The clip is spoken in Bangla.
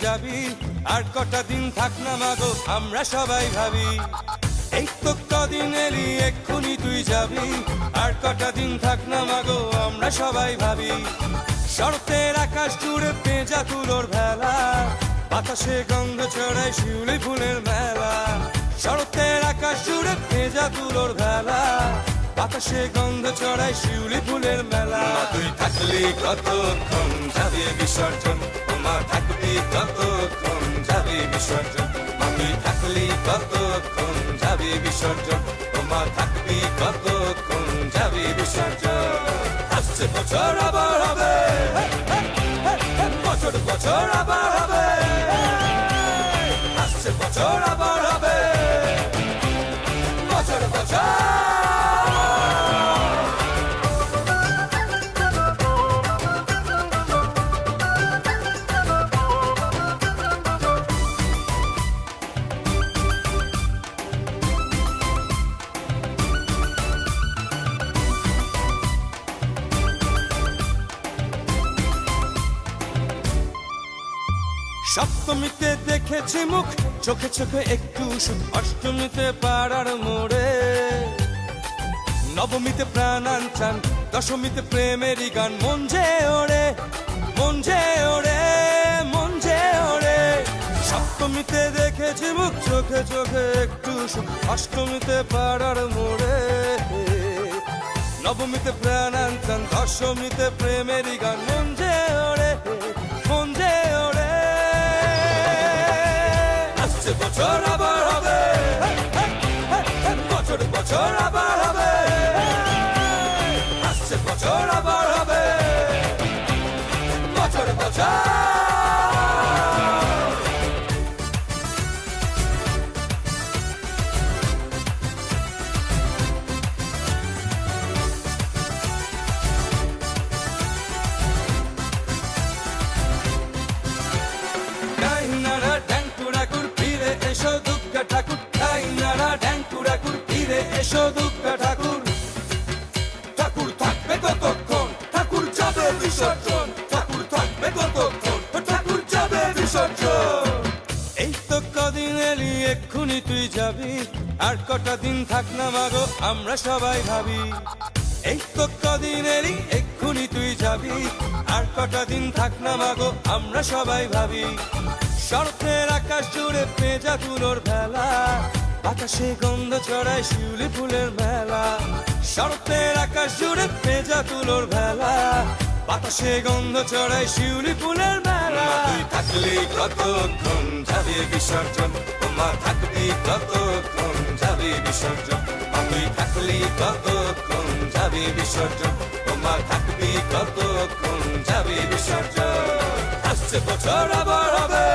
যাবি, আর কটা দিন থাক না মাগো আমরা সবাই ভাবি। এই তো কদিন এলি এক্ষুনি তুই যাবি, আর কটা দিন থাক না মাগো আমরা সবাই ভাবি। শরতের আকাশ জুড়ে পেঁজা তুলোর ভেলা, বাতাসে গন্ধ ছড়ায় শিউলি ফুলের মেলা। শরতের আকাশ জুড়ে পেঁজা তুলোর ভেলা, বাতাসে গন্ধ ছড়ায় শিউলি ফুলের মেলা। তুই থাকলি কতক্ষণ যাবে বিসর্জন, মা থাকবি কতক্ষণ যাবে বিসর্জন। তুই থাকলি কতক্ষণ যাবে বিসর্জন, মা থাকবি কতক্ষণ যাবে বিসর্জন। আসছে বছর আবার হবে, বছর বছর আবার হবে, আসছে বছর আবার হবে, বছর বছর। সপ্তমীতে দেখেছি মুখ, চোখে চোখে একটু সুখ, অষ্টমীতে পাড়ার মোড়ে, নবমীতে প্রাণান চান, দশমীতে প্রেমেরই গান। মন যে ওড়ে, মন যে ওড়ে, মন যে ওড়ে। সপ্তমীতে দেখেছি মুখ, চোখে চোখে একটু সুখ, অষ্টমীতে পাড়ার মোড়ে, নবমীতে প্রাণান চান, দশমীতে প্রেমেরই গান। মন যে ওড়ে, মন যে ওড়ে। আসছে বছর আবার হবে, বছর বছর আবার হবে, আসছে বছর আবার হবে, বছর বছর। এসো দুর্গা ঠাকুর, ঠাকুর থাকবে কতক্ষণ, ঠাকুর যাবে বিসর্জন, ঠাকুর থাকবে কতক্ষণ, ঠাকুর যাবে বিসর্জন। এই তো কদিন এলি এক্ষুনি তুই যাবি, আর কটা দিন থাক না মাগো আমরা সবাই ভাবি। এই তো কদিন এলি এক্ষুনি তুই যাবি, আর কটা দিন থাক না মাগো আমরা সবাই ভাবি। শরতের আকাশ জুড়ে পেঁজা তুলোর ভেলা, বাতাসে গন্ধ ছড়ায় শিউলি ফুলের মেলা। শরতের আকাশ জুড়ে পেঁজা তুলোর ভেলা, বাতাসে গন্ধ ছড়ায় শিউলি ফুলের মেলা। তুই থাকলি কতক্ষণ যাবে বিসর্জন, মা থাকবি কতক্ষণ যাবে বিসর্জন। তুই থাকলি কতক্ষণ যাবে বিসর্জন, মা থাকবি কতক্ষণ যাবে বিসর্জন। আসছে বছর আবার হবে,